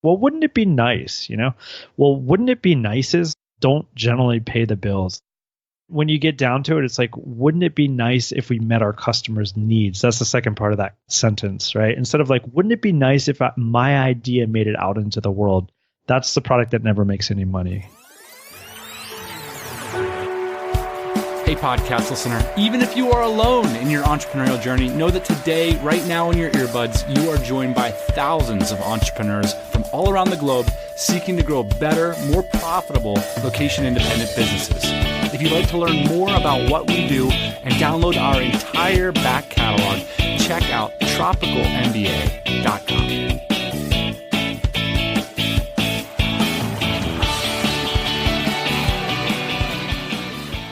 well, wouldn't it be nice, Well, wouldn't it be nice is don't generally pay the bills. When you get down to it, it's like, wouldn't it be nice if we met our customers' needs? That's the second part of that sentence, right? Instead of like, wouldn't it be nice if my idea made it out into the world? That's the product that never makes any money. Hey, podcast listener, even if you are alone in your entrepreneurial journey, know that today, right now in your earbuds, you are joined by thousands of entrepreneurs from all around the globe seeking to grow better, more profitable location-independent businesses. If you'd like to learn more about what we do and download our entire back catalog, check out tropicalmba.com.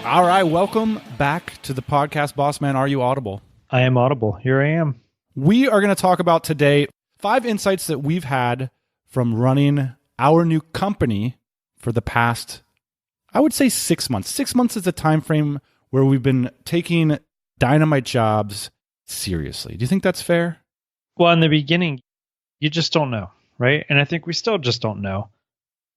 All right, welcome back to the podcast, Boss Man. Are you audible? I am audible. Here I am. We are going to talk about today 5 insights that we've had from running our new company for the past, I would say 6 months. 6 months is a time frame where we've been taking Dynamite Jobs seriously. Do you think that's fair? Well, in the beginning, you just don't know, right? And I think we still just don't know.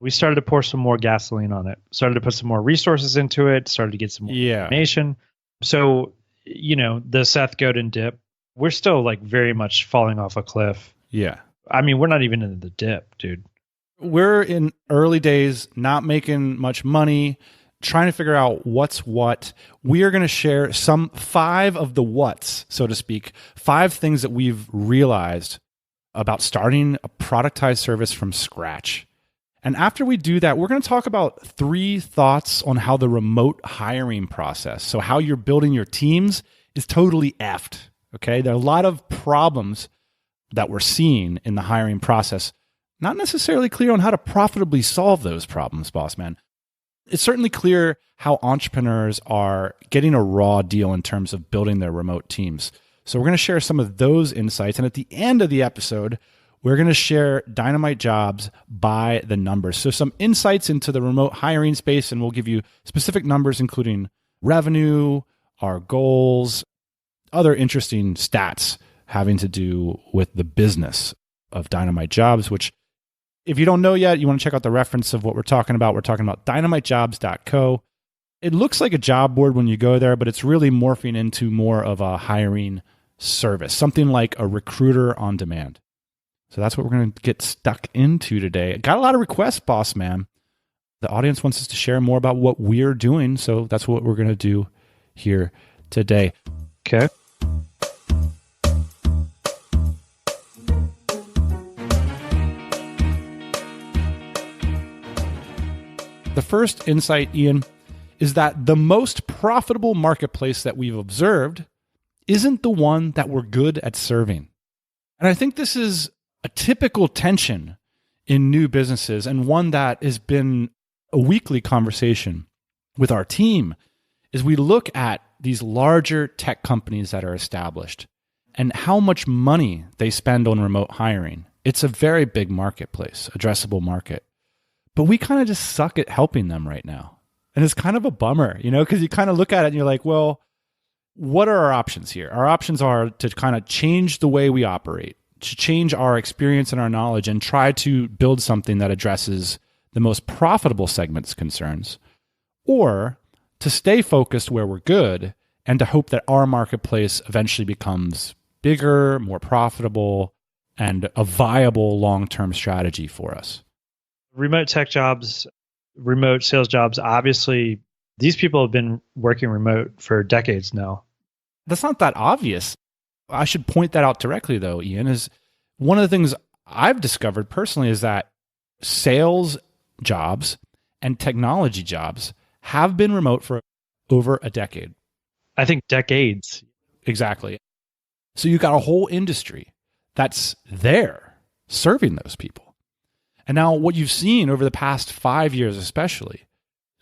We started to pour some more gasoline on it, started to put some more resources into it, started to get some more information. So, the Seth Godin dip, we're still like very much falling off a cliff. Yeah. I mean, we're not even in the dip, dude. We're in early days, not making much money, trying to figure out what's what. We are going to share some 5 of the what's, so to speak, 5 things that we've realized about starting a productized service from scratch. And after we do that, we're going to talk about 3 thoughts on how the remote hiring process, so how you're building your teams, is totally effed. Okay, there are a lot of problems that we're seeing in the hiring process. Not necessarily clear on how to profitably solve those problems, boss man. It's certainly clear how entrepreneurs are getting a raw deal in terms of building their remote teams. So we're going to share some of those insights. And at the end of the episode, we're going to share Dynamite Jobs by the numbers. So some insights into the remote hiring space, and we'll give you specific numbers, including revenue, our goals, other interesting stats having to do with the business of Dynamite Jobs, which if you don't know yet, you want to check out the reference of what we're talking about. We're talking about dynamitejobs.co. It looks like a job board when you go there, but it's really morphing into more of a hiring service, something like a recruiter on demand. So that's what we're going to get stuck into today. Got a lot of requests, boss man. The audience wants us to share more about what we're doing, so that's what we're going to do here today. Okay. The first insight, Ian, is that the most profitable marketplace that we've observed isn't the one that we're good at serving. And I think this is a typical tension in new businesses, and one that has been a weekly conversation with our team, is we look at these larger tech companies that are established and how much money they spend on remote hiring. It's a very big marketplace, addressable market. But we kind of just suck at helping them right now. And it's kind of a bummer, because you kind of look at it and you're like, well, what are our options here? Our options are to kind of change the way we operate, to change our experience and our knowledge and try to build something that addresses the most profitable segment's concerns, or to stay focused where we're good and to hope that our marketplace eventually becomes bigger, more profitable, and a viable long-term strategy for us. Remote tech jobs, remote sales jobs, obviously, these people have been working remote for decades now. That's not that obvious. I should point that out directly, though, Ian, is one of the things I've discovered personally is that sales jobs and technology jobs have been remote for over a decade. I think decades. Exactly. So you've got a whole industry that's there serving those people. And now what you've seen over the past 5 years, especially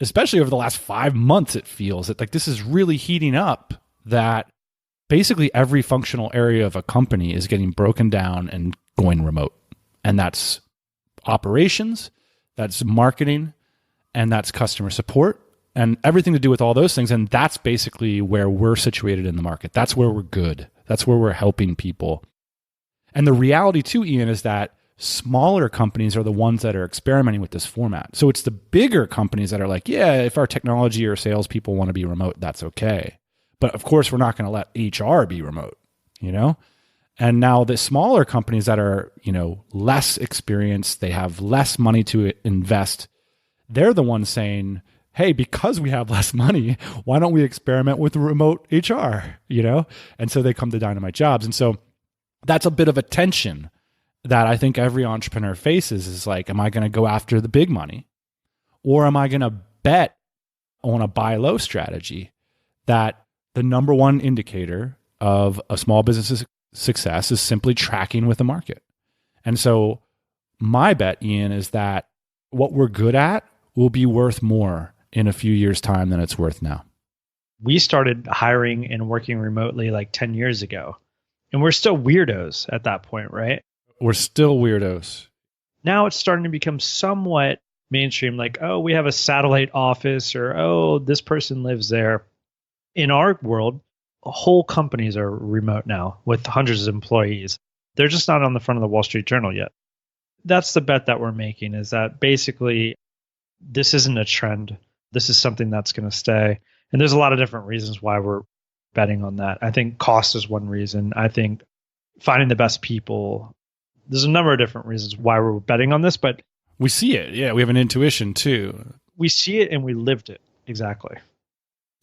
over the last 5 months, it feels that like this is really heating up, that basically every functional area of a company is getting broken down and going remote. And that's operations, that's marketing, and that's customer support, and everything to do with all those things. And that's basically where we're situated in the market. That's where we're good. That's where we're helping people. And the reality too, Ian, is that Smaller companies are the ones that are experimenting with this format. So it's the bigger companies that are like, yeah, if our technology or salespeople want to be remote, that's okay. But of course, we're not going to let HR be remote, you know? And now the smaller companies that are, less experienced, they have less money to invest, they're the ones saying, hey, because we have less money, why don't we experiment with remote HR, And so they come to Dynamite Jobs. And so that's a bit of a tension that I think every entrepreneur faces is like, am I going to go after the big money? Or am I going to bet on a buy low strategy that the number one indicator of a small business's success is simply tracking with the market? And so my bet, Ian, is that what we're good at will be worth more in a few years' time than it's worth now. We started hiring and working remotely like 10 years ago, and we're still weirdos at that point, right? We're still weirdos. Now it's starting to become somewhat mainstream, like, oh, we have a satellite office, or, oh, this person lives there. In our world, whole companies are remote now with hundreds of employees. They're just not on the front of the Wall Street Journal yet. That's the bet that we're making, is that basically this isn't a trend. This is something that's going to stay. And there's a lot of different reasons why we're betting on that. I think cost is one reason. I think finding the best people. There's a number of different reasons why we're betting on this, but we see it. Yeah, we have an intuition too. We see it and we lived it. Exactly.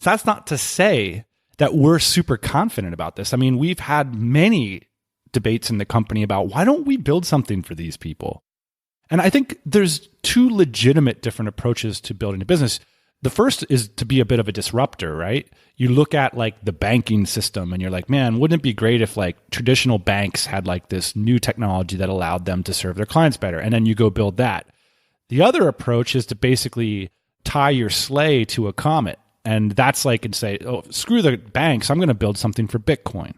So that's not to say that we're super confident about this. I mean, we've had many debates in the company about why don't we build something for these people? And I think there's two legitimate different approaches to building a business. The first is to be a bit of a disruptor, right? You look at like the banking system and you're like, man, wouldn't it be great if like traditional banks had like this new technology that allowed them to serve their clients better? And then you go build that. The other approach is to basically tie your sleigh to a comet. And that's like, and say, oh, screw the banks, I'm going to build something for Bitcoin.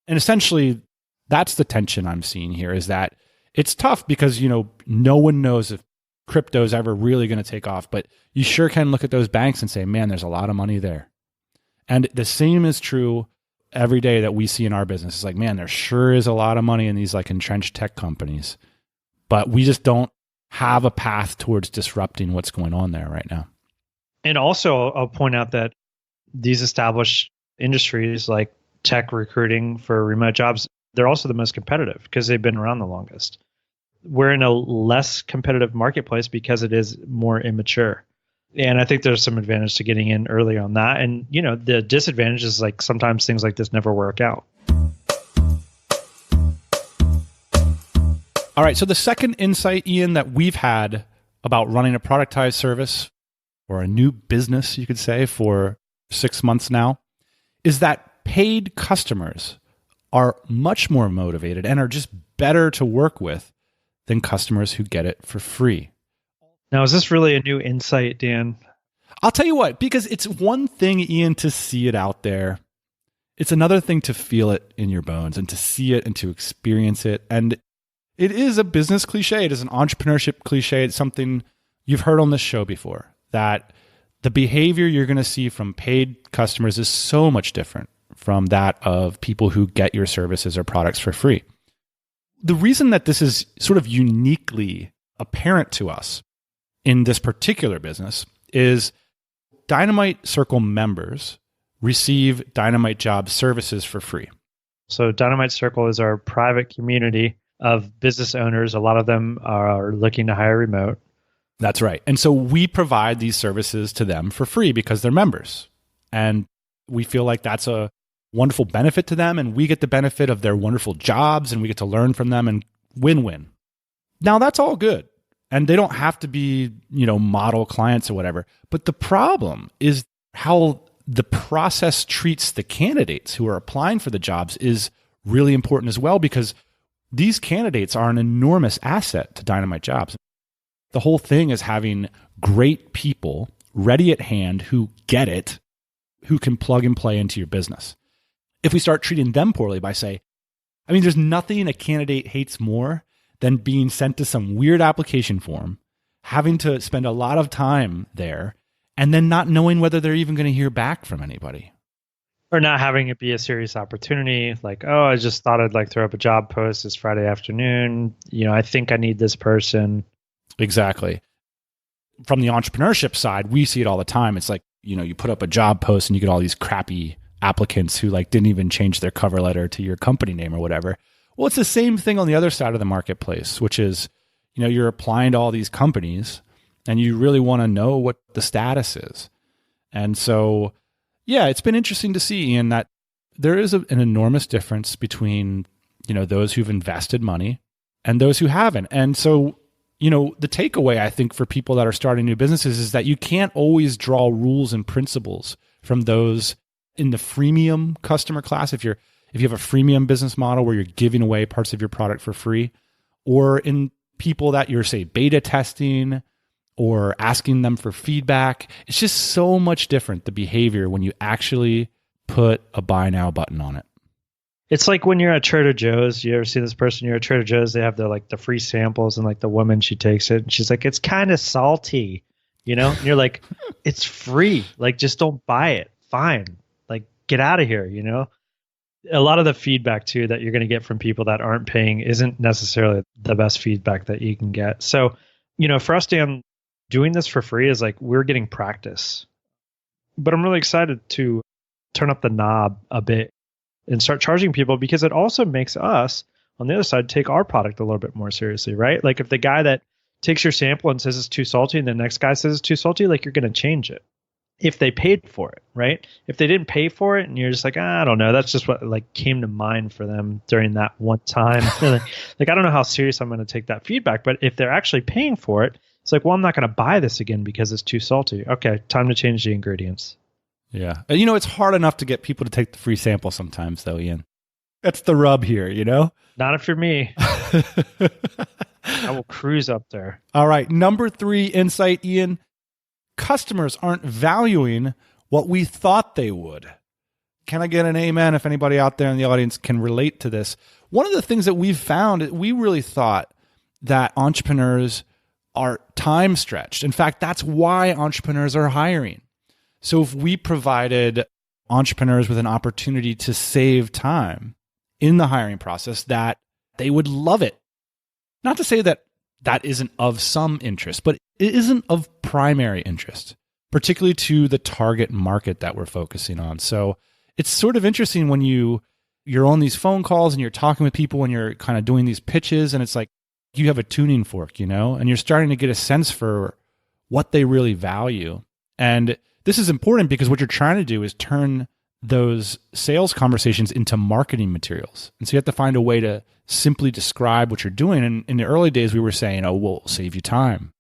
And essentially, that's the tension I'm seeing here, is that it's tough because, no one knows if crypto is ever really going to take off, but you sure can look at those banks and say, man, there's a lot of money there. And the same is true every day that we see in our business. It's like, man, there sure is a lot of money in these like entrenched tech companies, but we just don't have a path towards disrupting what's going on there right now. And also, I'll point out that these established industries like tech recruiting for remote jobs, they're also the most competitive because they've been around the longest. We're in a less competitive marketplace because it is more immature. And I think there's some advantage to getting in early on that. And, the disadvantage is like sometimes things like this never work out. All right. So the second insight, Ian, that we've had about running a productized service or a new business, you could say, for 6 months now, is that paid customers are much more motivated and are just better to work with than customers who get it for free. Now, is this really a new insight, Dan? I'll tell you what, because it's one thing, Ian, to see it out there. It's another thing to feel it in your bones and to see it and to experience it. And it is a business cliche. It is an entrepreneurship cliche. It's something you've heard on this show before, that the behavior you're going to see from paid customers is so much different from that of people who get your services or products for free. The reason that this is sort of uniquely apparent to us in this particular business is Dynamite Circle members receive Dynamite Jobs services for free. So Dynamite Circle is our private community of business owners. A lot of them are looking to hire remote. That's right. And so we provide these services to them for free because they're members. And we feel like that's a wonderful benefit to them. And we get the benefit of their wonderful jobs and we get to learn from them, and win-win. Now that's all good. And they don't have to be, model clients or whatever. But the problem is how the process treats the candidates who are applying for the jobs is really important as well, because these candidates are an enormous asset to Dynamite Jobs. The whole thing is having great people ready at hand who get it, who can plug and play into your business. If we start treating them poorly by there's nothing a candidate hates more than being sent to some weird application form, having to spend a lot of time there, and then not knowing whether they're even going to hear back from anybody. Or not having it be a serious opportunity, like, oh, I just thought I'd like throw up a job post this Friday afternoon. I think I need this person. Exactly. From the entrepreneurship side, we see it all the time. It's like, you put up a job post and you get all these crappy applicants who like didn't even change their cover letter to your company name or whatever. Well, it's the same thing on the other side of the marketplace, which is, you're applying to all these companies and you really want to know what the status is. And so, yeah, it's been interesting to see, Ian, that there is an enormous difference between, those who've invested money and those who haven't. And so, the takeaway, I think, for people that are starting new businesses is that you can't always draw rules and principles from those in the freemium customer class. If you have a freemium business model where you're giving away parts of your product for free, or in people that you're, say, beta testing or asking them for feedback, it's just so much different, the behavior, when you actually put a buy now button on it. It's like when you're at Trader Joe's. You ever see this person? You're at Trader Joe's. They have the free samples, and like the woman, she takes it and she's like, "It's kind of salty," And you're like, "It's free. Like, just don't buy it. Fine. Like, get out of here." A lot of the feedback too that you're going to get from people that aren't paying isn't necessarily the best feedback that you can get. So, for us, Dan, doing this for free is like we're getting practice. But I'm really excited to turn up the knob a bit and start charging people, because it also makes us on the other side take our product a little bit more seriously, right? Like if the guy that takes your sample and says it's too salty and the next guy says it's too salty, like you're going to change it if they paid for it, right? If they didn't pay for it and you're just like, I don't know, that's just what like came to mind for them during that one time. Like, I don't know how serious I'm going to take that feedback, but if they're actually paying for it, it's like, well, I'm not going to buy this again because it's too salty. Okay, time to change the ingredients. Yeah. And it's hard enough to get people to take the free sample sometimes, though, Ian. That's the rub here, Not if you're me. I will cruise up there. All right. Number 3 insight, Ian. Customers aren't valuing what we thought they would. Can I get an amen if anybody out there in the audience can relate to this? One of the things that we've found, we really thought that entrepreneurs are time stretched. In fact, that's why entrepreneurs are hiring. So if we provided entrepreneurs with an opportunity to save time in the hiring process, that they would love it. Not to say that that isn't of some interest, but it isn't of primary interest, particularly to the target market that we're focusing on. So it's sort of interesting when you're on these phone calls and you're talking with people and you're kind of doing these pitches, and it's like you have a tuning fork, and you're starting to get a sense for what they really value. And this is important because what you're trying to do is turn those sales conversations into marketing materials. And so you have to find a way to simply describe what you're doing. And in the early days, we were saying, oh, we'll save you time.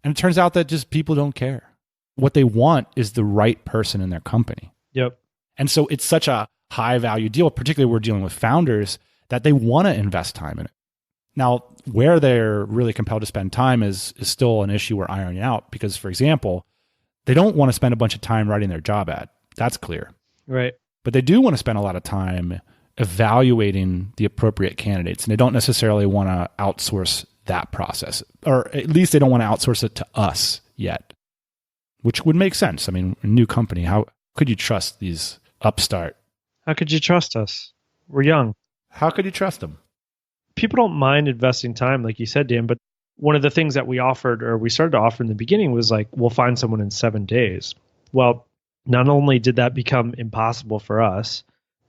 And it turns out that just people don't care. What they want is the right person in their company. Yep. And so it's such a high value deal, particularly we're dealing with founders, that they want to invest time in it. Now, where they're really compelled to spend time is still an issue we're ironing out, because, for example, they don't want to spend a bunch of time writing their job ad. That's clear. Right. But they do want to spend a lot of time evaluating the appropriate candidates, and they don't necessarily want to outsource that process, or at least they don't want to outsource it to us yet, which would make sense. I mean, a new company, how could you trust these upstart? How could you trust us? We're young. How could you trust them? People don't mind investing time, like you said, Dan, but one of the things that we offered, or we started to offer in the beginning, was like, we'll find someone in 7 days. Well, not only did that become impossible for us,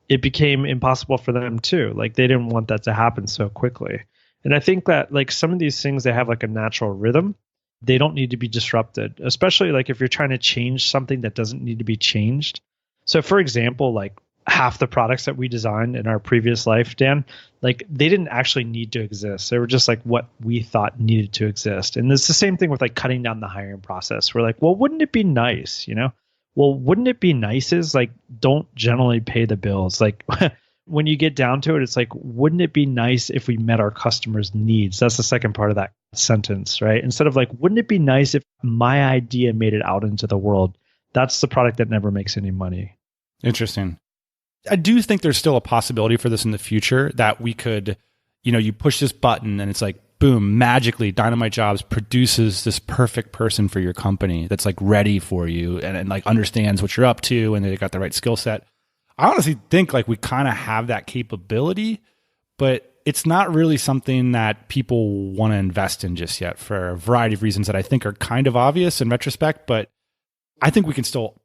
it became impossible for them too. Like, they didn't want that to happen so quickly. And I think that like some of these things, they have like a natural rhythm. They don't need to be disrupted, especially like if you're trying to change something that doesn't need to be changed. So for example, like half the products that we designed in our previous life, Dan, like they didn't actually need to exist. They were just like what we thought needed to exist. And it's the same thing with like cutting down the hiring process. We're like, well, wouldn't it be nice, Well, wouldn't it be nice is like, don't generally pay the bills. Like when you get down to it, it's like, wouldn't it be nice if we met our customers' needs? That's the second part of that sentence, right? Instead of like, wouldn't it be nice if my idea made it out into the world? That's the product that never makes any money. Interesting. I do think there's still a possibility for this in the future, that we could, you push this button and it's like, boom, magically Dynamite Jobs produces this perfect person for your company that's like ready for you and like understands what you're up to and they got the right skill set. I honestly think like we kind of have that capability, but it's not really something that people want to invest in just yet for a variety of reasons that I think are kind of obvious in retrospect, but I think we can still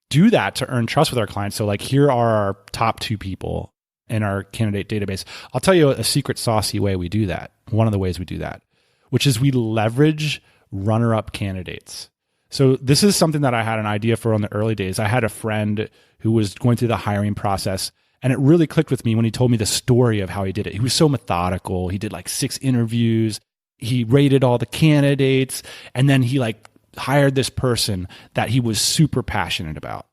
do that to earn trust with our clients. So like here are our top 2 people in our candidate database. I'll tell you a secret saucy way we do that. One of the ways we do that, which is we leverage runner-up candidates. So this is something that I had an idea for in the early days. I had a friend who was going through the hiring process, and it really clicked with me when he told me the story of how he did it. He was so methodical. He did like 6 interviews. He rated all the candidates, and then he like hired this person that he was super passionate about.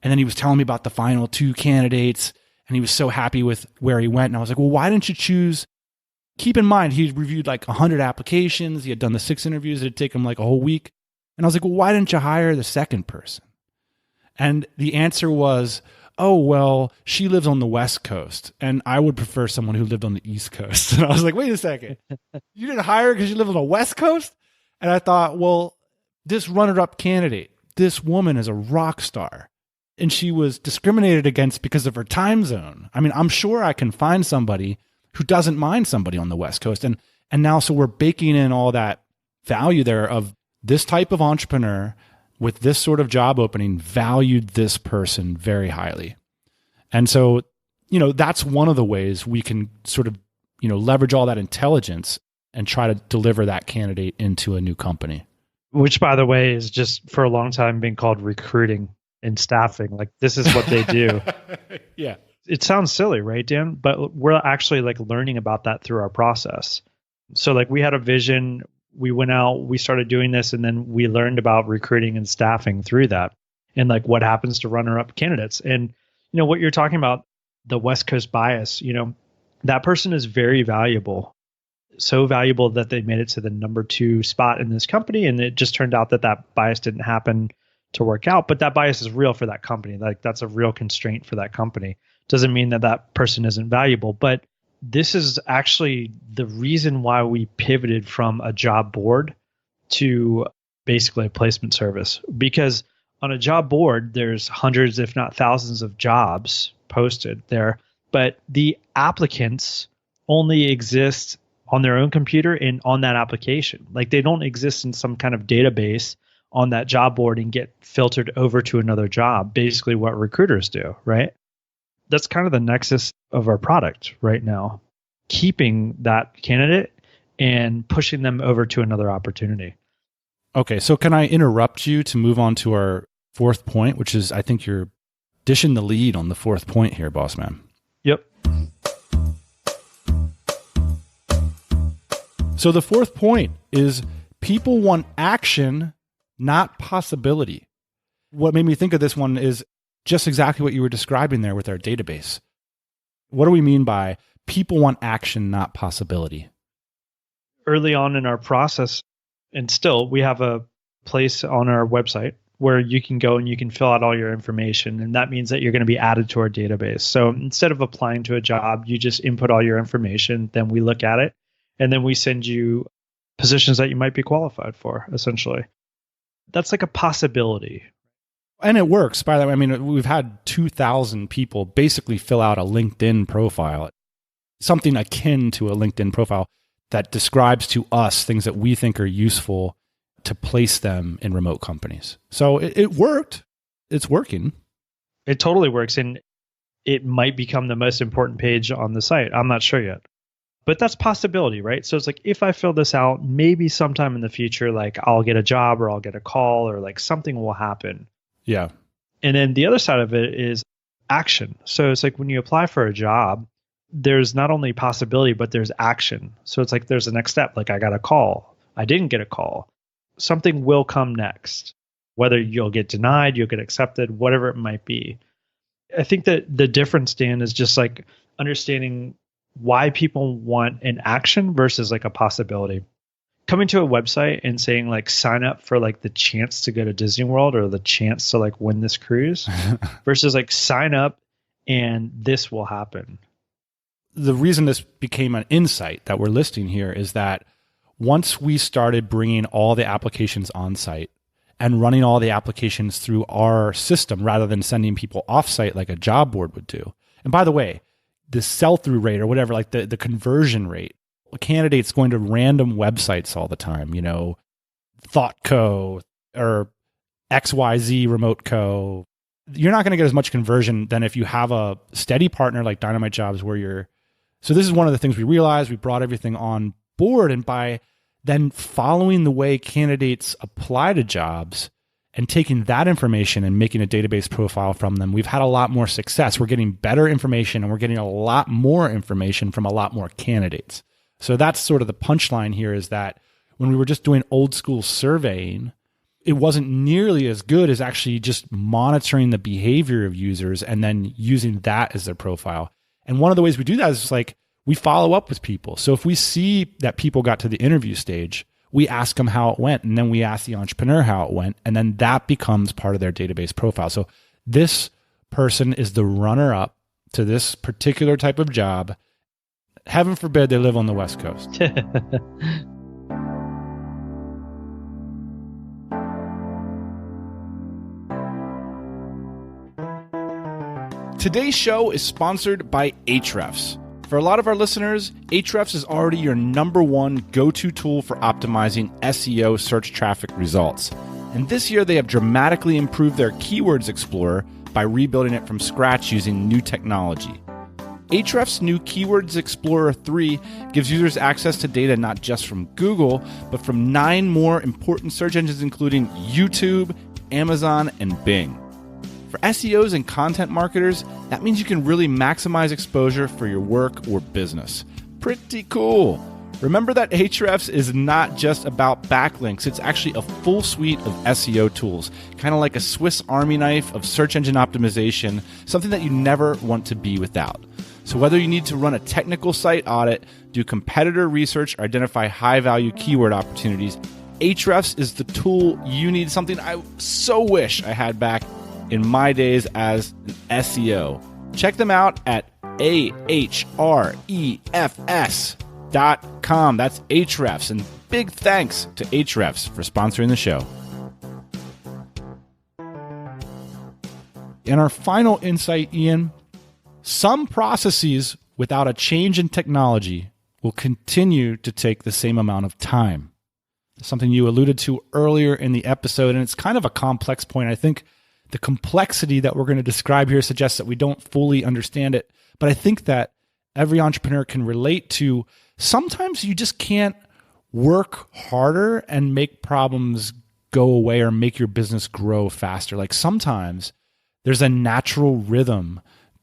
And then he was telling me about the final 2 candidates, and he was so happy with where he went. And I was like, well, why didn't you choose? Keep in mind, he reviewed like 100 applications. He had done the 6 interviews. It had taken him like a whole week. And I was like, well, why didn't you hire the second person? And the answer was, oh, well, she lives on the West Coast, and I would prefer someone who lived on the East Coast. And I was like, wait a second. You didn't hire her because you live on the West Coast? And I thought, well, this runner-up candidate, this woman is a rock star, and she was discriminated against because of her time zone. I mean, I'm sure I can find somebody who doesn't mind somebody on the West Coast. And now, so we're baking in all that value there of this type of entrepreneur with this sort of job opening valued this person very highly. And so, that's one of the ways we can sort of, leverage all that intelligence and try to deliver that candidate into a new company. Which, by the way, is just for a long time being called recruiting and staffing. Like this is what they do. Yeah. It sounds silly, right, Dan? But we're actually like learning about that through our process. So like we had a vision, we went out, we started doing this, and then we learned about recruiting and staffing through that and like what happens to runner-up candidates. And, what you're talking about, the West Coast bias, that person is very valuable. So valuable that they made it to the number 2 spot in this company. And it just turned out that bias didn't happen to work out, but that bias is real for that company. Like that's a real constraint for that company. Doesn't mean that person isn't valuable, but this is actually the reason why we pivoted from a job board to basically a placement service. Because on a job board, there's hundreds, if not thousands of jobs posted there, but the applicants only exist on their own computer and on that application. Like they don't exist in some kind of database on that job board and get filtered over to another job, basically what recruiters do, right? That's kind of the nexus of our product right now, keeping that candidate and pushing them over to another opportunity. Okay, so can I interrupt you to move on to our 4th point, which is, I think you're dishing the lead on the 4th point here, boss man. Yep. So the 4th point is people want action, not possibility. What made me think of this one is just exactly what you were describing there with our database. What do we mean by people want action, not possibility? Early on in our process, and still, we have a place on our website where you can go and you can fill out all your information. And that means that you're going to be added to our database. So instead of applying to a job, you just input all your information, then we look at it, and then we send you positions that you might be qualified for, essentially. That's like a possibility. And it works, by the way. I mean, we've had 2,000 people basically fill out a LinkedIn profile, something akin to a LinkedIn profile that describes to us things that we think are useful to place them in remote companies. So it worked. It's working. It totally works. And it might become the most important page on the site. I'm not sure yet. But that's possibility, right? So it's like, if I fill this out, maybe sometime in the future, like I'll get a job or I'll get a call or like something will happen. Yeah. And then the other side of it is action. So it's like when you apply for a job, there's not only possibility, but there's action. So it's like there's a next step. Like I got a call. I didn't get a call. Something will come next. Whether you'll get denied, you'll get accepted, whatever it might be. I think that the difference, Dan, is just like understanding why people want an action versus like a possibility. Coming to a website and saying like sign up for like the chance to go to Disney World or the chance to like win this cruise versus like sign up and this will happen. The reason this became an insight that we're listing here is that once we started bringing all the applications on site and running all the applications through our system rather than sending people offsite like a job board would do. And by the way, the sell-through rate or whatever, like the conversion rate, candidates going to random websites all the time, ThoughtCo or XYZ Remote Co. You're not going to get as much conversion than if you have a steady partner like Dynamite Jobs so this is one of the things we realized. We brought everything on board, and by then following the way candidates apply to jobs and taking that information and making a database profile from them, we've had a lot more success. We're getting better information and we're getting a lot more information from a lot more candidates. So that's sort of the punchline here, is that when we were just doing old school surveying, it wasn't nearly as good as actually just monitoring the behavior of users and then using that as their profile. And one of the ways we do that is like we follow up with people. So if we see that people got to the interview stage, we ask them how it went, and then we ask the entrepreneur how it went, and then that becomes part of their database profile. So this person is the runner-up to this particular type of job. Heaven forbid they live on the West Coast. Today's show is sponsored by Ahrefs. For a lot of our listeners, Ahrefs is already your number one go-to tool for optimizing SEO search traffic results. And this year, they have dramatically improved their Keywords Explorer by rebuilding it from scratch using new technology. Ahrefs' new Keywords Explorer 3 gives users access to data not just from Google, but from 9 more important search engines, including YouTube, Amazon, and Bing. For SEOs and content marketers, that means you can really maximize exposure for your work or business. Pretty cool. Remember that Ahrefs is not just about backlinks. It's actually a full suite of SEO tools, kind of like a Swiss Army knife of search engine optimization, something that you never want to be without. So whether you need to run a technical site audit, do competitor research, or identify high-value keyword opportunities, Ahrefs is the tool you need, something I so wish I had back in my days as an SEO. Check them out at ahrefs.com. That's Ahrefs. And big thanks to Ahrefs for sponsoring the show. And our final insight, Ian, some processes without a change in technology will continue to take the same amount of time. Something you alluded to earlier in the episode, and it's kind of a complex point. I think the complexity that we're going to describe here suggests that we don't fully understand it. But I think that every entrepreneur can relate to sometimes you just can't work harder and make problems go away or make your business grow faster. Like sometimes there's a natural rhythm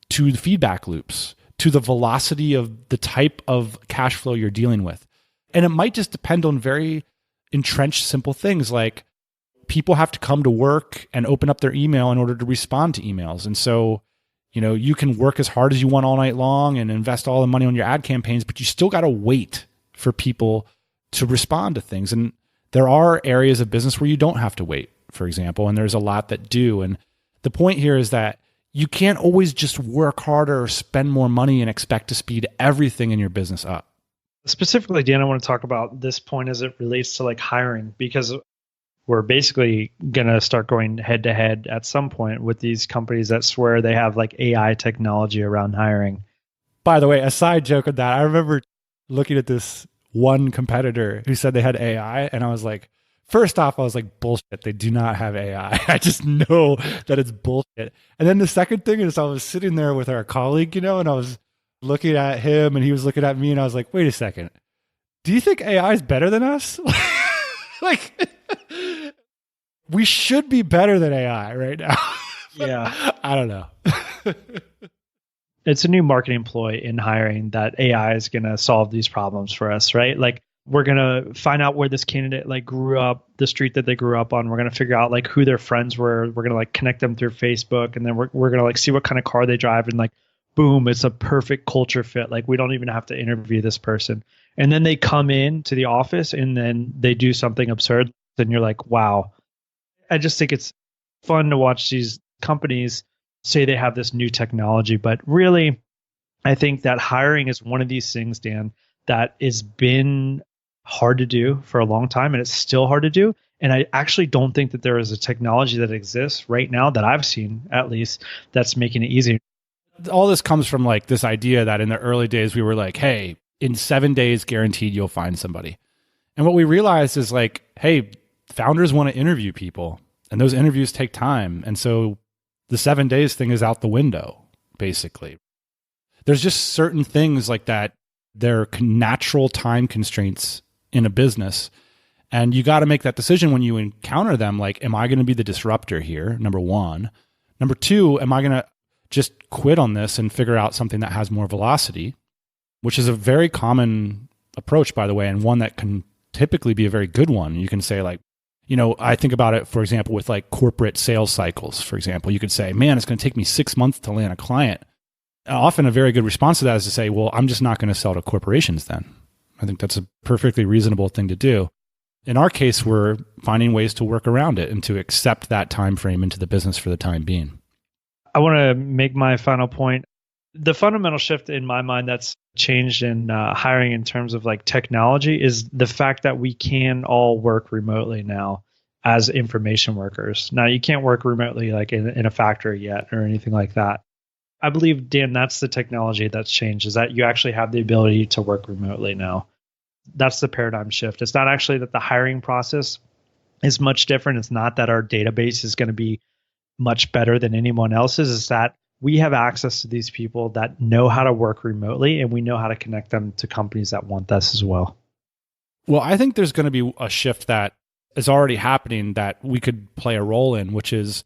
to the feedback loops, to the velocity of the type of cash flow you're dealing with. And it might just depend on very entrenched, simple things like people have to come to work and open up their email in order to respond to emails. And so, you can work as hard as you want all night long and invest all the money on your ad campaigns, but you still got to wait for people to respond to things. And there are areas of business where you don't have to wait, for example, and there's a lot that do. And the point here is that you can't always just work harder or spend more money and expect to speed everything in your business up. Specifically, Dan, I want to talk about this point as it relates to like hiring, because we're basically going to start going head to head at some point with these companies that swear they have like AI technology around hiring. By the way, a side joke of that, I remember looking at this one competitor who said they had AI, and I was like, first off, I was like, bullshit, they do not have AI. I just know that it's bullshit. And then the second thing is I was sitting there with our colleague, and I was looking at him and he was looking at me, and I was like, wait a second, do you think AI is better than us? Like, we should be better than AI right now. Yeah. I don't know. It's a new marketing ploy in hiring that AI is going to solve these problems for us, right? Like we're going to find out where this candidate like grew up, the street that they grew up on. We're going to figure out like who their friends were. We're going to like connect them through Facebook, and then we're going to like see what kind of car they drive, and like, boom, it's a perfect culture fit. Like we don't even have to interview this person. And then they come in to the office and then they do something absurd. And you're like, wow. I just think it's fun to watch these companies say they have this new technology. But really, I think that hiring is one of these things, Dan, that has been hard to do for a long time, and it's still hard to do. And I actually don't think that there is a technology that exists right now that I've seen, at least, that's making it easier. All this comes from like this idea that in the early days, we were like, hey, in 7 days, guaranteed you'll find somebody. And what we realized is like, hey, founders want to interview people and those interviews take time. And so the 7 days thing is out the window, basically. There's just certain things like that. They're natural time constraints in a business. And you got to make that decision when you encounter them. Like, am I going to be the disruptor here? Number one. Number two, am I going to just quit on this and figure out something that has more velocity, which is a very common approach, by the way, and one that can typically be a very good one. You can say like, I think about it, for example, with like corporate sales cycles, for example. You could say, man, it's going to take me 6 months to land a client. And often a very good response to that is to say, well, I'm just not going to sell to corporations then. I think that's a perfectly reasonable thing to do. In our case, we're finding ways to work around it and to accept that time frame into the business for the time being. I want to make my final point. The fundamental shift in my mind that's changed in hiring in terms of like technology is the fact that we can all work remotely now as information workers. Now, you can't work remotely like in a factory yet or anything like that. I believe, Dan, that's the technology that's changed, is that you actually have the ability to work remotely now. That's the paradigm shift. It's not actually that the hiring process is much different. It's not that our database is going to be much better than anyone else's. It's that we have access to these people that know how to work remotely, and we know how to connect them to companies that want this as well. Well, I think there's going to be a shift that is already happening that we could play a role in, which is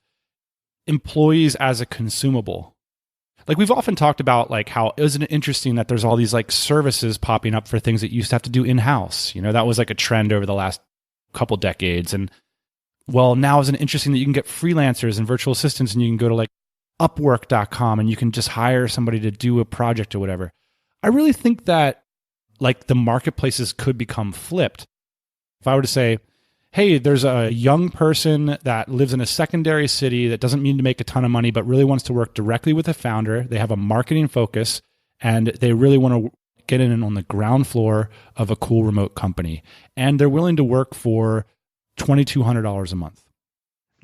employees as a consumable. Like we've often talked about like how isn't it interesting that there's all these like services popping up for things that you used to have to do in-house. That was like a trend over the last couple decades. And well, now isn't it interesting that you can get freelancers and virtual assistants and you can go to like Upwork.com and you can just hire somebody to do a project or whatever. I really think that like the marketplaces could become flipped. If I were to say, hey, there's a young person that lives in a secondary city that doesn't mean to make a ton of money, but really wants to work directly with a founder. They have a marketing focus and they really want to get in on the ground floor of a cool remote company. And they're willing to work for $2,200 a month.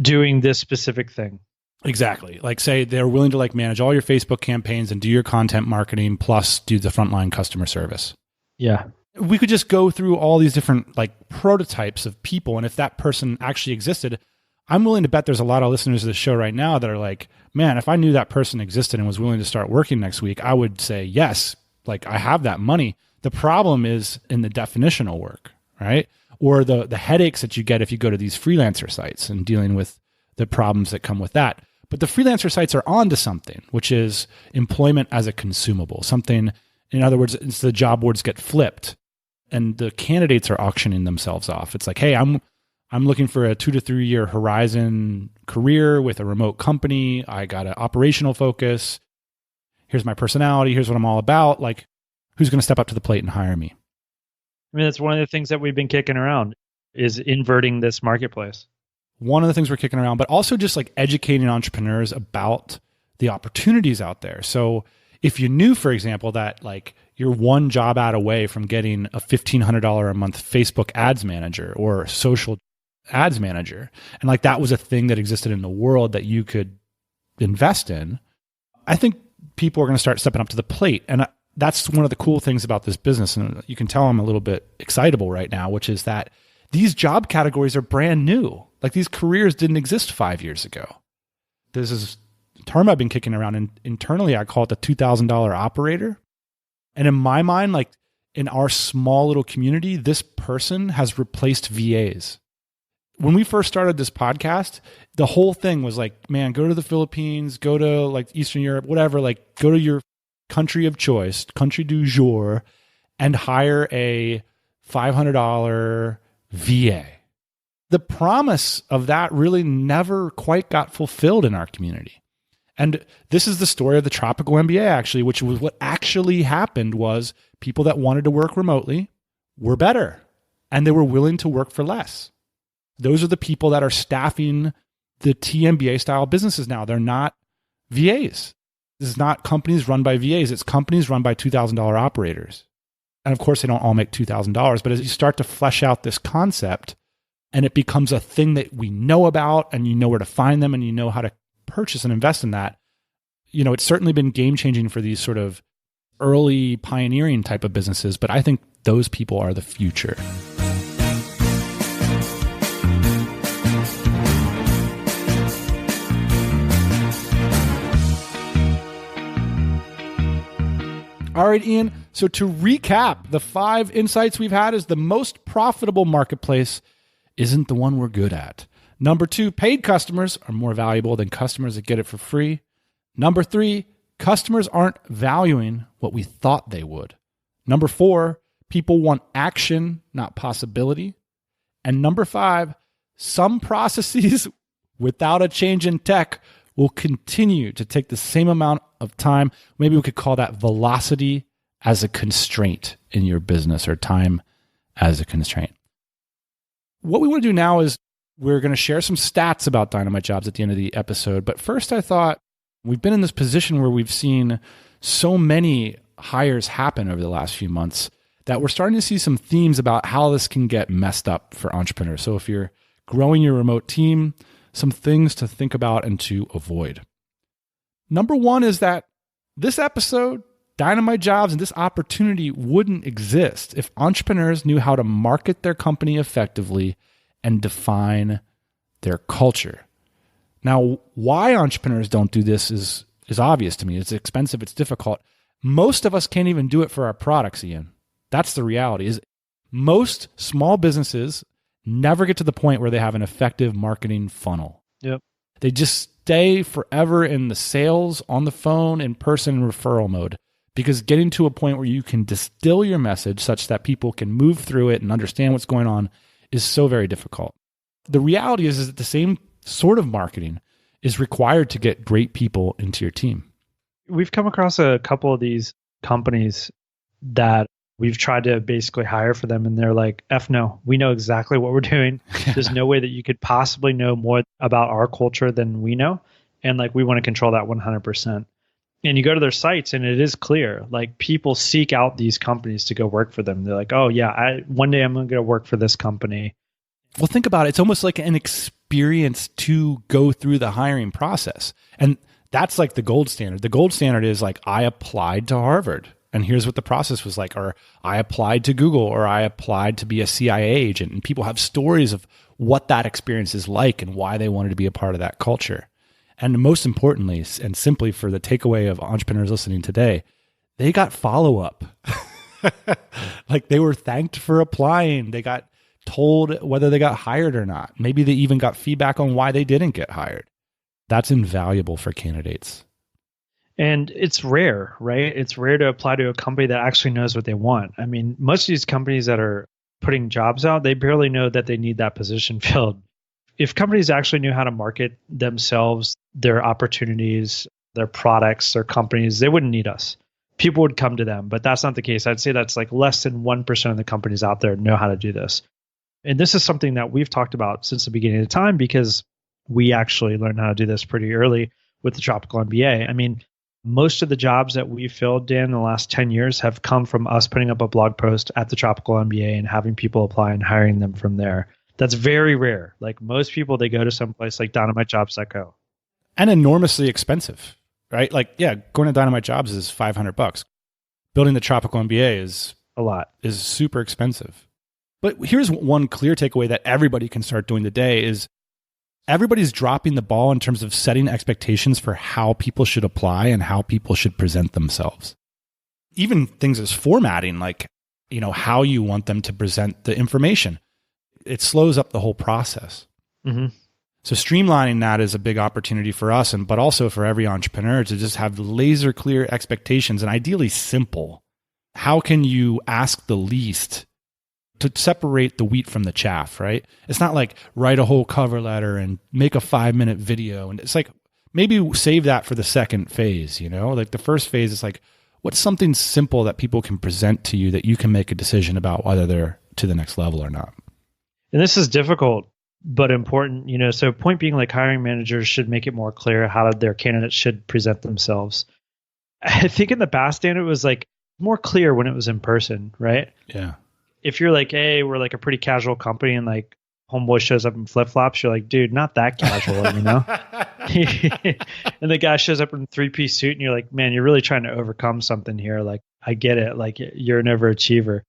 Doing this specific thing. Exactly. Like say they're willing to like manage all your Facebook campaigns and do your content marketing plus do the frontline customer service. Yeah. We could just go through all these different like prototypes of people. And if that person actually existed, I'm willing to bet there's a lot of listeners to the show right now that are like, man, if I knew that person existed and was willing to start working next week, I would say, yes, like I have that money. The problem is in the definitional work, right? Or the headaches that you get if you go to these freelancer sites and dealing with the problems that come with that. But the freelancer sites are onto something, which is employment as a consumable. Something, in other words, it's the job boards get flipped and the candidates are auctioning themselves off. It's like, hey, I'm looking for a 2 to 3 year horizon career with a remote company. I got an operational focus. Here's my personality. Here's what I'm all about. Like, who's going to step up to the plate and hire me? I mean, that's one of the things that we've been kicking around is inverting this marketplace. One of the things we're kicking around, but also just like educating entrepreneurs about the opportunities out there. So if you knew, for example, that like you're one job ad away from getting a $1,500 a month Facebook ads manager or social ads manager, and like that was a thing that existed in the world that you could invest in, I think people are going to start stepping up to the plate. And that's one of the cool things about this business. And you can tell I'm a little bit excitable right now, which is that these job categories are brand new. Like these careers didn't exist 5 years ago. This is a term I've been kicking around, and internally I call it the $2,000 operator. And in my mind, like in our small little community, this person has replaced VAs. When we first started this podcast, the whole thing was like, man, go to the Philippines, go to like Eastern Europe, whatever, like go to your country of choice, country du jour, and hire a $500 VA. The promise of that really never quite got fulfilled in our community. And this is the story of the tropical MBA, actually, which was what actually happened was people that wanted to work remotely were better, and they were willing to work for less. Those are the people that are staffing the TMBA style businesses now. They're not VAs. This is not companies run by VAs. It's companies run by $2,000 operators. And of course, they don't all make $2,000. But as you start to flesh out this concept, and it becomes a thing that we know about, and you know where to find them, and you know how to purchase and invest in that. It's certainly been game-changing for these sort of early pioneering type of businesses, but I think those people are the future. All right, Ian. So to recap, the 5 insights we've had is the most profitable marketplace isn't the one we're good at. Number 2, paid customers are more valuable than customers that get it for free. Number 3, customers aren't valuing what we thought they would. Number 4, people want action, not possibility. And number 5, some processes without a change in tech will continue to take the same amount of time. Maybe we could call that velocity as a constraint in your business, or time as a constraint. What we want to do now is we're going to share some stats about Dynamite Jobs at the end of the episode. But first, I thought we've been in this position where we've seen so many hires happen over the last few months that we're starting to see some themes about how this can get messed up for entrepreneurs. So if you're growing your remote team, some things to think about and to avoid. Number 1 is that this episode, Dynamite Jobs, and this opportunity wouldn't exist if entrepreneurs knew how to market their company effectively and define their culture. Now, why entrepreneurs don't do this is obvious to me. It's expensive. It's difficult. Most of us can't even do it for our products, Ian. That's the reality. Is most small businesses never get to the point where they have an effective marketing funnel. Yep. They just stay forever in the sales, on the phone, in person, referral mode. Because getting to a point where you can distill your message such that people can move through it and understand what's going on is so very difficult. The reality is that the same sort of marketing is required to get great people into your team. We've come across a couple of these companies that we've tried to basically hire for them, and they're like, F no, we know exactly what we're doing. There's no way that you could possibly know more about our culture than we know. And like, we want to control that 100%. And you go to their sites and it is clear, like people seek out these companies to go work for them. They're like, oh yeah, one day I'm going to go work for this company. Well, think about it. It's almost like an experience to go through the hiring process. And that's like the gold standard. The gold standard is like, I applied to Harvard and here's what the process was like, or I applied to Google, or I applied to be a CIA agent. And people have stories of what that experience is like and why they wanted to be a part of that culture. And most importantly, and simply for the takeaway of entrepreneurs listening today, they got follow-up. Like they were thanked for applying. They got told whether they got hired or not. Maybe they even got feedback on why they didn't get hired. That's invaluable for candidates. And it's rare, right? It's rare to apply to a company that actually knows what they want. I mean, most of these companies that are putting jobs out, they barely know that they need that position filled. If companies actually knew how to market themselves, their opportunities, their products, their companies, they wouldn't need us. People would come to them, but that's not the case. I'd say that's like less than 1% of the companies out there know how to do this. And this is something that we've talked about since the beginning of time because we actually learned how to do this pretty early with the Tropical MBA. I mean, most of the jobs that we've filled, Dan, in the last 10 years have come from us putting up a blog post at the Tropical MBA and having people apply and hiring them from there. That's very rare. Like most people, they go to some place like dynamitejobs.co. And enormously expensive, right? Like, yeah, going to Dynamite Jobs is $500. Building the Tropical MBA is a lot, is super expensive. But here's one clear takeaway that everybody can start doing today is everybody's dropping the ball in terms of setting expectations for how people should apply and how people should present themselves. Even things as formatting, like, how you want them to present the information. It slows up the whole process. Mm-hmm. So streamlining that is a big opportunity for us, but also for every entrepreneur to just have laser clear expectations and ideally simple. How can you ask the least to separate the wheat from the chaff, right? It's not like write a whole cover letter and make a 5-minute video. And it's like, maybe save that for the second phase, Like the first phase is like, what's something simple that people can present to you that you can make a decision about whether they're to the next level or not? And this is difficult, but important, so point being like hiring managers should make it more clear how their candidates should present themselves. I think in the past, Dan, it was like more clear when it was in person, right? Yeah. If you're like, hey, we're like a pretty casual company and like homeboy shows up in flip-flops, you're like, dude, not that casual, you know? And the guy shows up in a three-piece suit and you're like, man, you're really trying to overcome something here. Like, I get it. Like, you're an overachiever.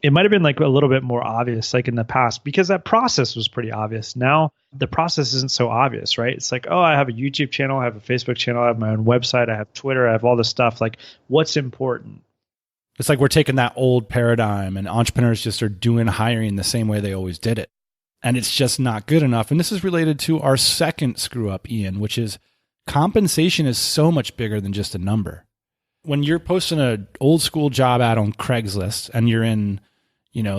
It might have been like a little bit more obvious, like in the past, because that process was pretty obvious. Now the process isn't so obvious, right? It's like, oh, I have a YouTube channel, I have a Facebook channel, I have my own website, I have Twitter, I have all this stuff. Like, what's important? It's like we're taking that old paradigm and entrepreneurs just are doing hiring the same way they always did it. And it's just not good enough. And this is related to our second screw up, Ian, which is compensation is so much bigger than just a number. When you're posting an old school job ad on Craigslist and you're in,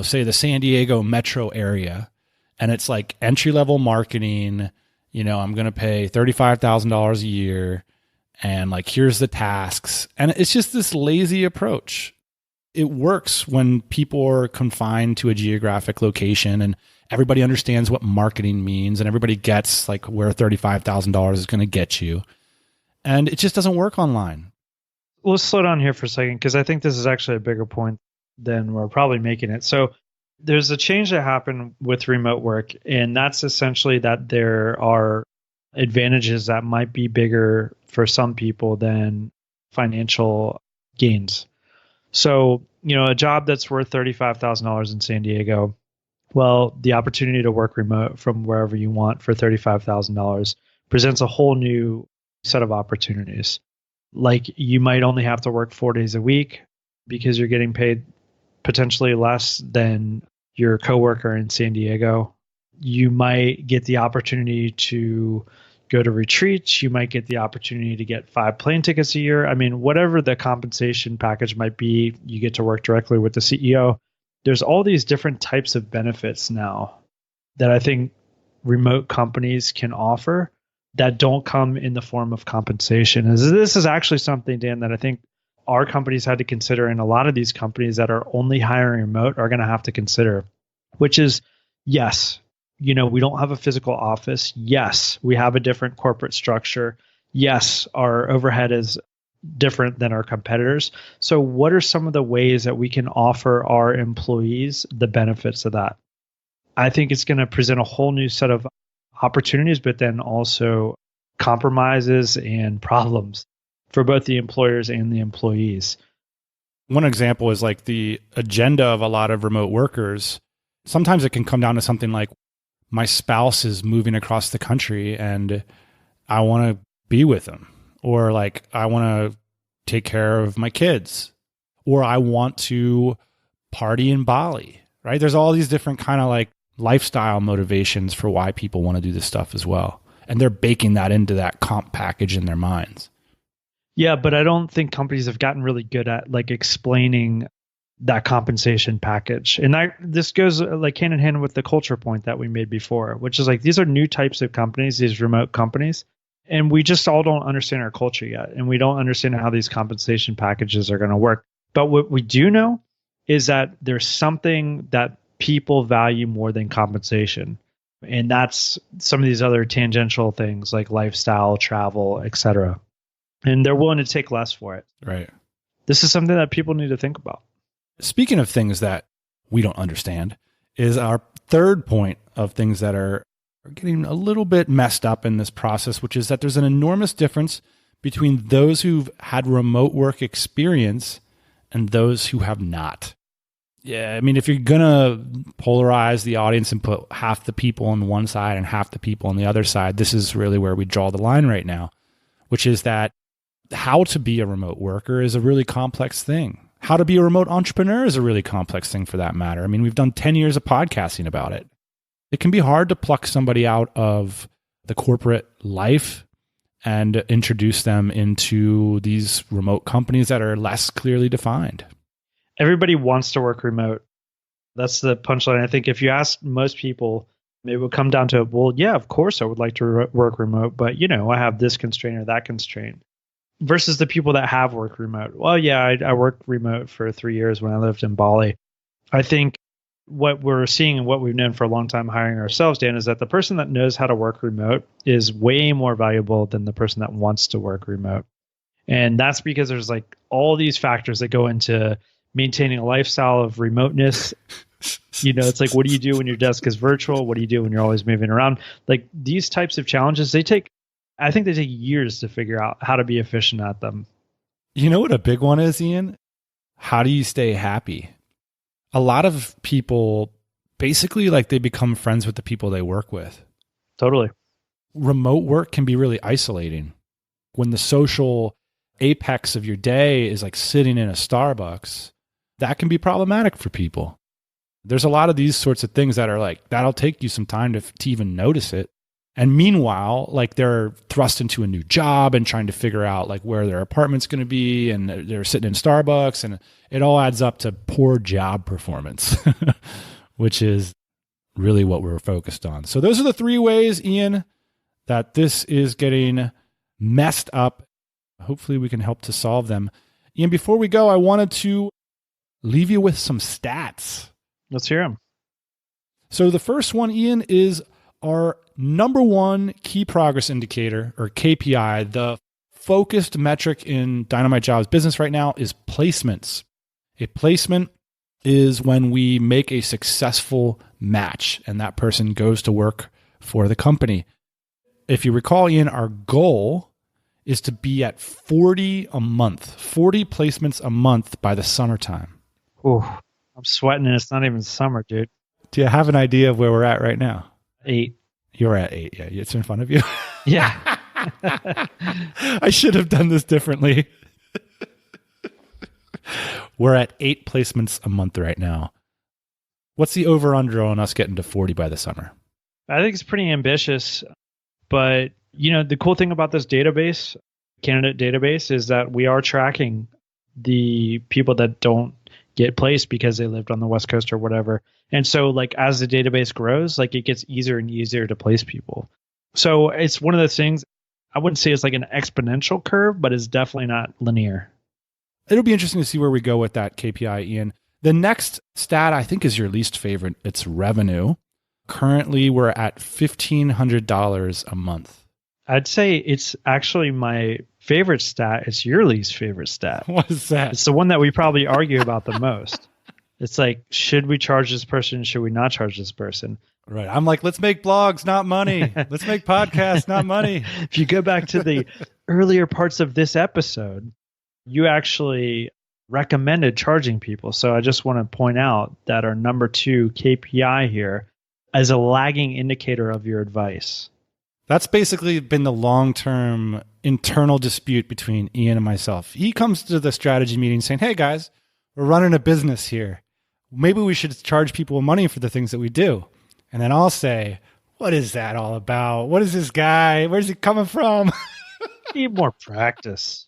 say the San Diego metro area, and it's like entry-level marketing, I'm going to pay $35,000 a year, and like, here's the tasks. And it's just this lazy approach. It works when people are confined to a geographic location and everybody understands what marketing means and everybody gets like where $35,000 is going to get you. And it just doesn't work online. Let's slow down here for a second, because I think this is actually a bigger point than we're probably making it. So there's a change that happened with remote work, and that's essentially that there are advantages that might be bigger for some people than financial gains. So, a job that's worth $35,000 in San Diego, well, the opportunity to work remote from wherever you want for $35,000 presents a whole new set of opportunities. Like, you might only have to work 4 days a week because you're getting paid potentially less than your coworker in San Diego. You might get the opportunity to go to retreats. You might get the opportunity to get 5 plane tickets a year. I mean, whatever the compensation package might be, you get to work directly with the CEO. There's all these different types of benefits now that I think remote companies can offer that don't come in the form of compensation. This is actually something, Dan, that I think our companies had to consider, and a lot of these companies that are only hiring remote are going to have to consider, which is, yes, we don't have a physical office. Yes, we have a different corporate structure. Yes, our overhead is different than our competitors. So what are some of the ways that we can offer our employees the benefits of that? I think it's going to present a whole new set of opportunities, but then also compromises and problems for both the employers and the employees. One example is like the agenda of a lot of remote workers. Sometimes it can come down to something like, my spouse is moving across the country and I want to be with them. Or like, I want to take care of my kids. Or I want to party in Bali, right? There's all these different kind of like lifestyle motivations for why people want to do this stuff as well. And they're baking that into that comp package in their minds. Yeah, but I don't think companies have gotten really good at like explaining that compensation package. And this goes like hand in hand with the culture point that we made before, which is like, these are new types of companies, these remote companies, and we just all don't understand our culture yet. And we don't understand how these compensation packages are going to work. But what we do know is that there's something that people value more than compensation. And that's some of these other tangential things like lifestyle, travel, etc. And they're willing to take less for it. Right. This is something that people need to think about. Speaking of things that we don't understand, is our third point of things that are getting a little bit messed up in this process, which is that there's an enormous difference between those who've had remote work experience and those who have not. Yeah, I mean, if you're going to polarize the audience and put half the people on one side and half the people on the other side, this is really where we draw the line right now, which is that how to be a remote worker is a really complex thing. How to be a remote entrepreneur is a really complex thing for that matter. I mean, we've done 10 years of podcasting about it. It can be hard to pluck somebody out of the corporate life and introduce them into these remote companies that are less clearly defined. Everybody wants to work remote. That's the punchline. I think if you ask most people, it would come down to, well, yeah, of course I would like to work remote, but I have this constraint or that constraint. Versus the people that have worked remote. Well, yeah, I worked remote for 3 years when I lived in Bali. I think what we're seeing and what we've known for a long time hiring ourselves, Dan, is that the person that knows how to work remote is way more valuable than the person that wants to work remote. And that's because there's like all these factors that go into maintaining a lifestyle of remoteness It's like, what do you do when your desk is virtual? What do you do when you're always moving around? Like these types of challenges, I think they take years to figure out how to be efficient at them. You know what a big one is, Ian? How do you stay happy? A lot of people basically they become friends with the people they work with. Totally. Remote work can be really isolating. When the social apex of your day is like sitting in a Starbucks, that can be problematic for people. There's a lot of these sorts of things that are like, that'll take you some time to even notice it. And meanwhile, they're thrust into a new job and trying to figure out where their apartment's going to be, and they're sitting in Starbucks, and it all adds up to poor job performance, which is really what we're focused on. So those are the 3 ways, Ian, that this is getting messed up. Hopefully we can help to solve them. Ian, before we go, I wanted to leave you with some stats. Let's hear them. So the first one, Ian, is our number 1 key progress indicator, or KPI. The focused metric in Dynamite Jobs business right now is placements. A placement is when we make a successful match and that person goes to work for the company. If you recall, Ian, our goal is to be at 40 a month, 40 placements a month by the summertime. Ooh, I'm sweating and it's not even summer, dude. Do you have an idea of where we're at right now? 8. You're at 8. Yeah, it's in front of you. Yeah. I should have done this differently. We're at 8 placements a month right now. What's the over-under on us getting to 40 by the summer? I think it's pretty ambitious, but the cool thing about this database, candidate database, is that we are tracking the people that don't get placed because they lived on the West Coast or whatever. And so as the database grows, it gets easier and easier to place people. So it's one of those things, I wouldn't say it's an exponential curve, but it's definitely not linear. It'll be interesting to see where we go with that KPI, Ian. The next stat I think is your least favorite. It's revenue. Currently, we're at $1,500 a month. I'd say it's actually my favorite stat. It's your least favorite stat. What is that? It's the one that we probably argue about the most. It's should we charge this person? Should we not charge this person? Right. I'm let's make blogs, not money. Let's make podcasts, not money. If you go back to the earlier parts of this episode, you actually recommended charging people. So I just want to point out that our number 2 KPI here is a lagging indicator of your advice. That's basically been the long-term internal dispute between Ian and myself. He comes to the strategy meeting saying, hey guys, we're running a business here. Maybe we should charge people money for the things that we do. And then I'll say, what is that all about? What is this guy? Where's he coming from? Need more practice.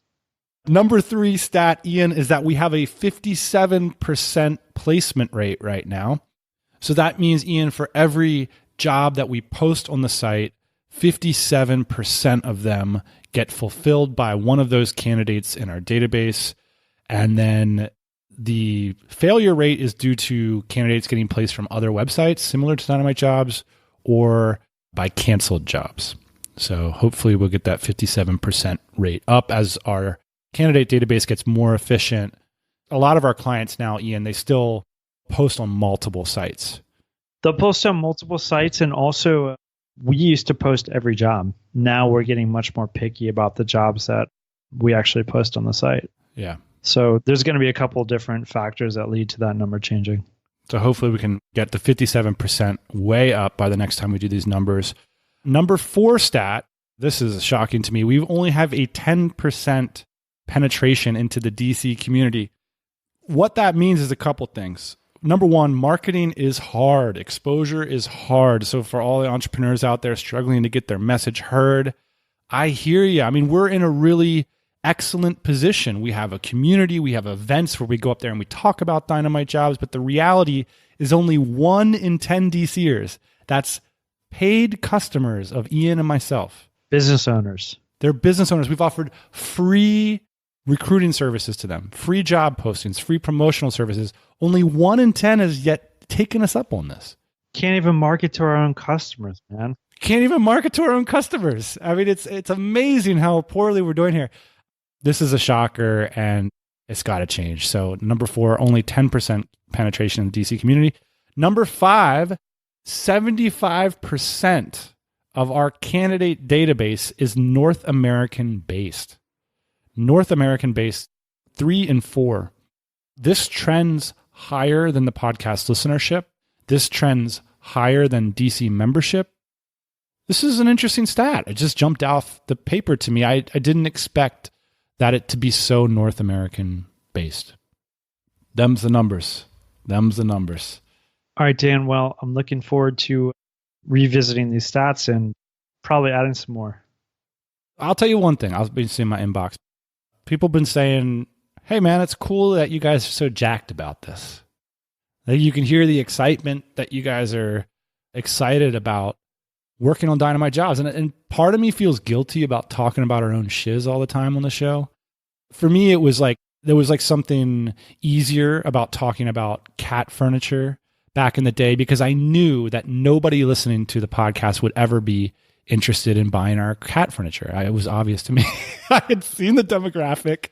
Number 3 stat, Ian, is that we have a 57% placement rate right now. So that means, Ian, for every job that we post on the site, 57% of them get fulfilled by one of those candidates in our database. And then the failure rate is due to candidates getting placed from other websites similar to Dynamite Jobs or by canceled jobs. So hopefully we'll get that 57% rate up as our candidate database gets more efficient. A lot of our clients now, Ian, they still post on multiple sites. They'll post on multiple sites, and also we used to post every job. Now we're getting much more picky about the jobs that we actually post on the site. Yeah. So there's going to be a couple different factors that lead to that number changing. So hopefully we can get the 57% way up by the next time we do these numbers. Number 4 stat, this is shocking to me. We only have a 10% penetration into the DC community. What that means is a couple things. Number 1, marketing is hard. Exposure is hard. So for all the entrepreneurs out there struggling to get their message heard, I hear you. I mean, we're in a really excellent position. We have a community. We have events where we go up there and we talk about Dynamite Jobs. But the reality is only 1 in 10 DCers. That's paid customers of Ian and myself. Business owners. They're business owners. We've offered free recruiting services to them, free job postings, free promotional services. Only 1 in 10 has yet taken us up on this. Can't even market to our own customers, man. Can't even market to our own customers. I mean, it's amazing how poorly we're doing here. This is a shocker, and it's got to change. So number 4, only 10% penetration in the DC community. Number 5, 75% of our candidate database is North American based. North American based, 3 and 4. This trends higher than the podcast listenership. This trends higher than DC membership. This is an interesting stat. It just jumped off the paper to me. I didn't expect that it to be so North American based. Them's the numbers. Them's the numbers. All right, Dan. Well, I'm looking forward to revisiting these stats and probably adding some more. I'll tell you one thing. I've been seeing my inbox. People have been saying, hey, man, it's cool that you guys are so jacked about this. That you can hear the excitement that you guys are excited about working on Dynamite Jobs. And part of me feels guilty about talking about our own shiz all the time on the show. For me, it was like, there was like something easier about talking about cat furniture back in the day because I knew that nobody listening to the podcast would ever be interested in buying our cat furniture. It was obvious to me. I had seen the demographic.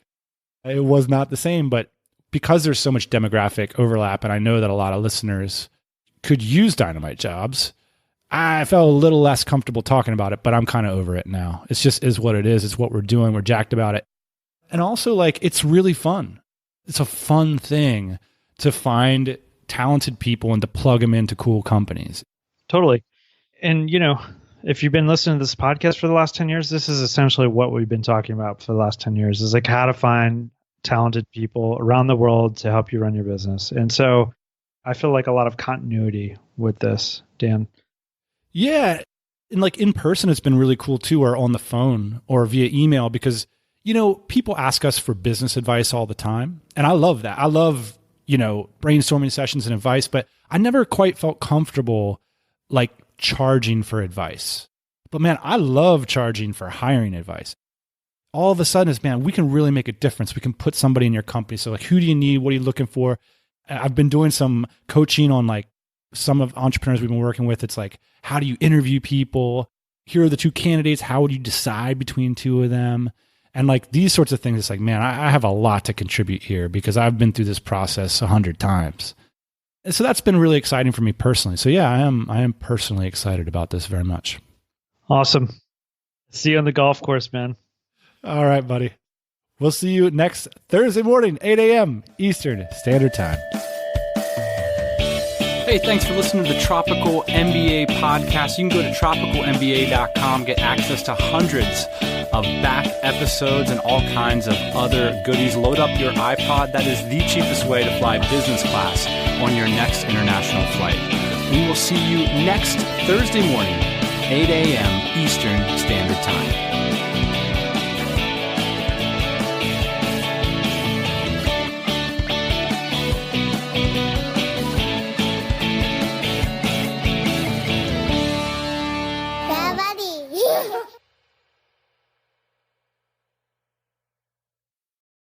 It was not the same, but because there's so much demographic overlap and I know that a lot of listeners could use Dynamite Jobs, I felt a little less comfortable talking about it, but I'm kind of over it now. It's just is what it is. It's what we're doing. We're jacked about it. And also, like, it's really fun. It's a fun thing to find talented people and to plug them into cool companies. Totally. And, if you've been listening to this podcast for the last 10 years, this is essentially what we've been talking about for the last 10 years is like how to find talented people around the world to help you run your business. And so I feel like a lot of continuity with this, Dan. Yeah. And like in person, it's been really cool too, or on the phone or via email because, people ask us for business advice all the time. And I love that. I love, brainstorming sessions and advice, but I never quite felt comfortable like charging for advice. But man, I love charging for hiring advice. All of a sudden it's, man, we can really make a difference. We can put somebody in your company. So like, who do you need? What are you looking for? I've been doing some coaching on like some of entrepreneurs we've been working with. It's like, how do you interview people? Here are the 2 candidates. How would you decide between 2 of them? And like these sorts of things, it's like, man, I have a lot to contribute here because I've been through this process 100 times. And so that's been really exciting for me personally. So yeah, I am personally excited about this very much. Awesome. See you on the golf course, man. All right, buddy. We'll see you next Thursday morning, 8 a.m. Eastern Standard Time. Hey, thanks for listening to the Tropical MBA podcast. You can go to tropicalmba.com, get access to hundreds of back episodes and all kinds of other goodies. Load up your iPod. That is the cheapest way to fly business class on your next international flight. We will see you next Thursday morning, 8 a.m. Eastern Standard Time. Daddy.